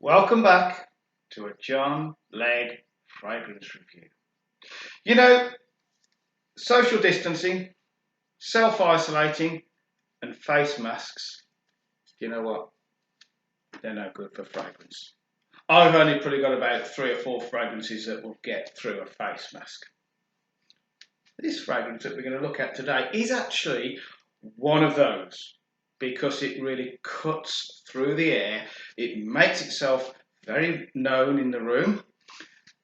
Welcome back to a John Legg fragrance review. You know, social distancing, self-isolating and face masks, you know what? They're no good for fragrance. I've only probably got about 3 or 4 fragrances that will get through a face mask. This fragrance that we're going to look at today is actually one of those because it really cuts through the air. It makes itself very known in the room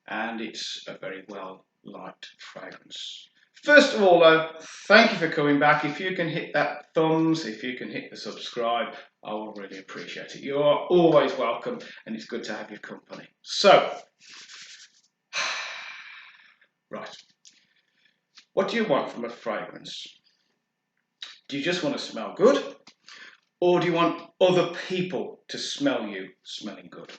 and it's a very well liked fragrance. First of all though, thank you for coming back. If you can hit that thumbs, if you can hit the subscribe, I will really appreciate it. You are always welcome and it's good to have your company. So, right, what do you want from a fragrance? Do you just want to smell good? Or do you want other people to smell you smelling good?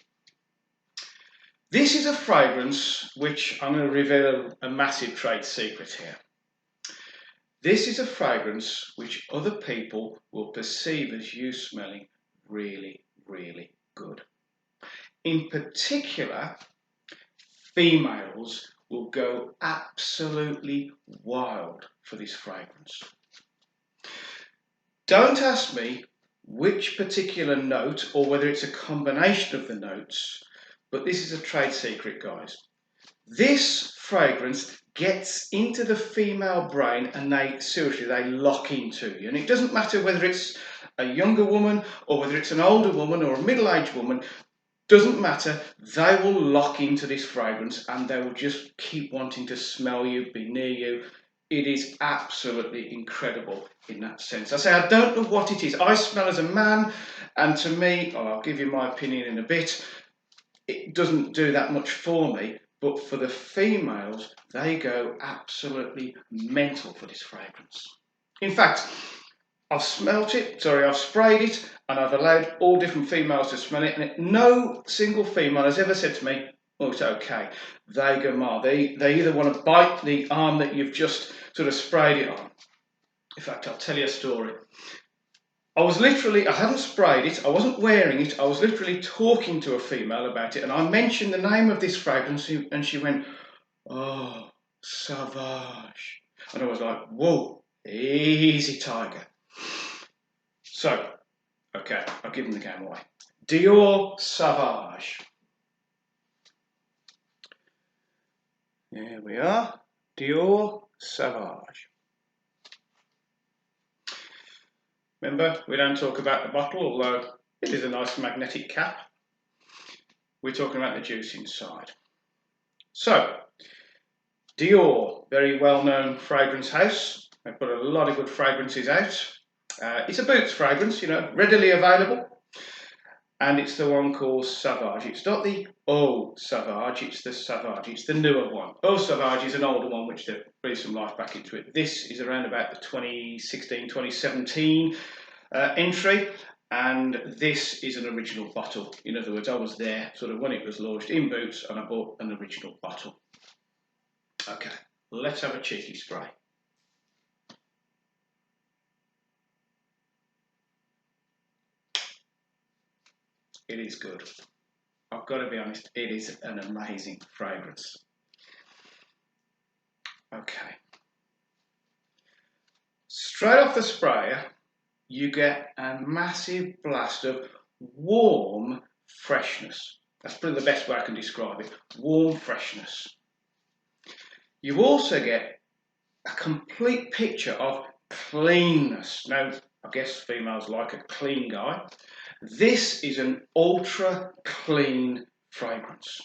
This is a fragrance which I'm going to reveal a massive trade secret here. This is a fragrance which other people will perceive as you smelling really, really good. In particular, females will go absolutely wild for this fragrance. Don't ask me which particular note or whether it's a combination of the notes, but this is a trade secret, guys. This fragrance gets into the female brain and they lock into you. And it doesn't matter whether it's a younger woman or whether it's an older woman or a middle-aged woman, doesn't matter. They will lock into this fragrance and they will just keep wanting to smell you, be near you. It is absolutely incredible in that sense. I say, I don't know what it is. I smell as a man, and to me, I'll give you my opinion in a bit, it doesn't do that much for me, but for the females, they go absolutely mental for this fragrance. In fact, I've sprayed it, and I've allowed all different females to smell it, and no single female has ever said to me, oh, it's okay. They go mad. They either want to bite the arm that you've just sort of sprayed it on. In fact, I'll tell you a story. I hadn't sprayed it, I wasn't wearing it, I was literally talking to a female about it, and I mentioned the name of this fragrance, and she went, oh, Sauvage. And I was like, whoa, easy, tiger. So, okay, I've given the game away. DIOR SAUVAGE. Here we are, DIOR SAUVAGE. Remember, we don't talk about the bottle, although it is a nice magnetic cap. We're talking about the juice inside. So, DIOR, very well-known fragrance house. They put a lot of good fragrances out. It's a Boots fragrance, you know, readily available. And it's the one called Sauvage. It's not the Eau Sauvage, it's the Sauvage. It's the newer one. Eau Sauvage is an older one, which they breathe some life back into it. This is around about the 2016, 2017 entry. And this is an original bottle. In other words, I was there sort of when it was launched in Boots and I bought an original bottle. Okay, let's have a cheeky spray. It is good. I've got to be honest, it is an amazing fragrance. Okay. Straight off the sprayer, you get a massive blast of warm freshness. That's probably the best way I can describe it. Warm freshness. You also get a complete picture of cleanness. Now, I guess females like a clean guy. This is an ultra clean fragrance.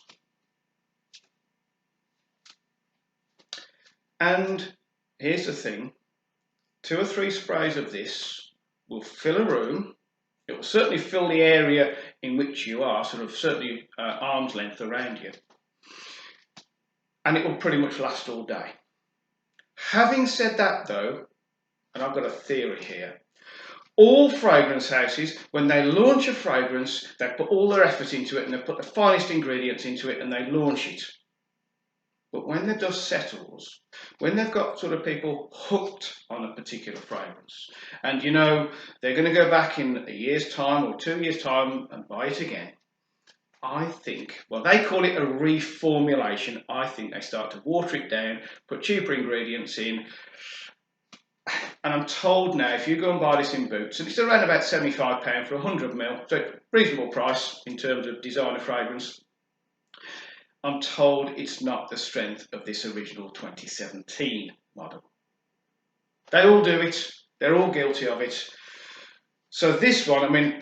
And here's the thing, 2 or 3 sprays of this will fill a room. It will certainly fill the area in which you are, sort of certainly arm's length around you. And it will pretty much last all day. Having said that though, and I've got a theory here, all fragrance houses, when they launch a fragrance, they put all their effort into it and they put the finest ingredients into it and they launch it. But when the dust settles, when they've got sort of people hooked on a particular fragrance, and you know they're going to go back in a year's time or 2 years' time and buy it again, I think, well, they call it a reformulation. I think they start to water it down, put cheaper ingredients in. And I'm told now, if you go and buy this in Boots, and it's around about £75 for 100ml, so reasonable price in terms of designer fragrance, I'm told it's not the strength of this original 2017 model. They all do it. They're all guilty of it. So this one, I mean,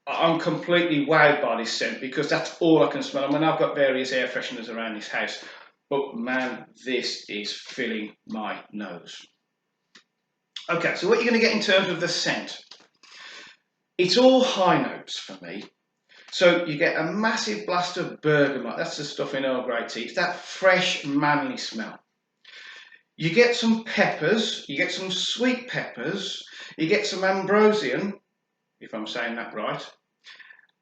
I'm completely wowed by this scent because that's all I can smell. I mean, I've got various air fresheners around this house, but man, this is filling my nose. Okay, so what you're going to get in terms of the scent, it's all high notes for me. So you get a massive blast of bergamot. That's the stuff in Earl Grey tea. It's that fresh, manly smell. You get some peppers, you get some sweet peppers, you get some ambrosian, if I'm saying that right.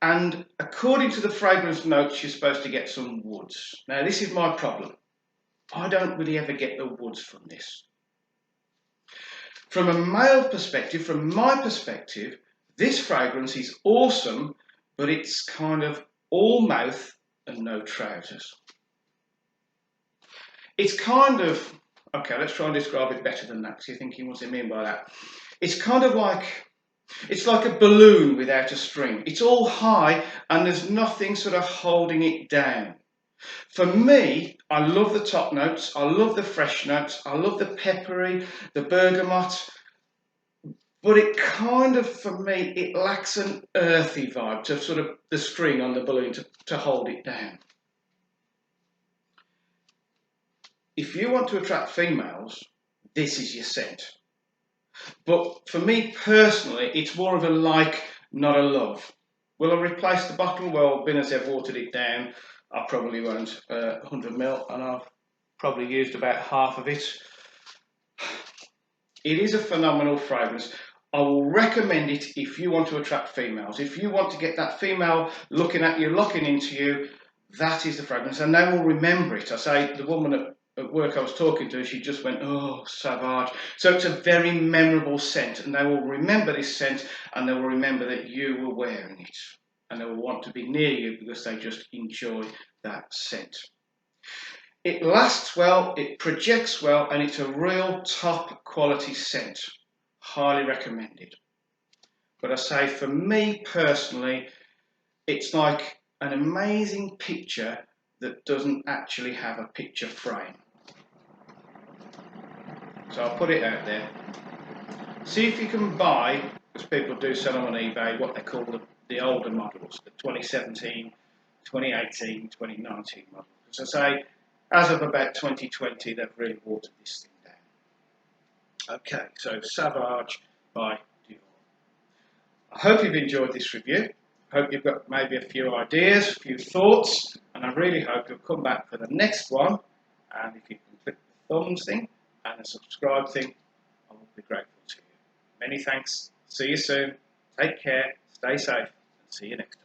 And according to the fragrance notes, you're supposed to get some woods. Now, this is my problem. I don't really ever get the woods from this. From a male perspective, from my perspective, this fragrance is awesome, but it's kind of all mouth and no trousers. It's kind of, okay, let's try and describe it better than that, because you're thinking, what's it mean by that? It's kind of like, it's like a balloon without a string. It's all high and there's nothing sort of holding it down. For me, I love the top notes, I love the fresh notes, I love the peppery, the bergamot, but it kind of, for me, it lacks an earthy vibe to sort of the string on the balloon to hold it down. If you want to attract females, this is your scent. But for me personally, it's more of a like, not a love. Will I replace the bottle? Well, being as I've watered it down, I probably won't. 100ml, and I've probably used about half of it. It is a phenomenal fragrance. I will recommend it if you want to attract females. If you want to get that female looking at you, locking into you, that is the fragrance. And they will remember it. I say, the woman at work I was talking to, she just went, oh, Sauvage. So it's a very memorable scent. And they will remember this scent, and they will remember that you were wearing it. And they will want to be near you because they just enjoy that scent. It lasts well, it projects well, and it's a real top quality scent. Highly recommended. But I say, for me personally, it's like an amazing picture that doesn't actually have a picture frame. So I'll put it out there. See if you can buy, because people do sell them on eBay, what they call the older models, the 2017, 2018, 2019 models. As I say, as of about 2020, they've really watered this thing down. Okay, so Sauvage by DIOR. I hope you've enjoyed this review. I hope you've got maybe a few ideas, a few thoughts, and I really hope you'll come back for the next one. And if you can click the thumbs thing and the subscribe thing, I will be grateful to you. Many thanks. See you soon. Take care. Stay safe. And see you next time.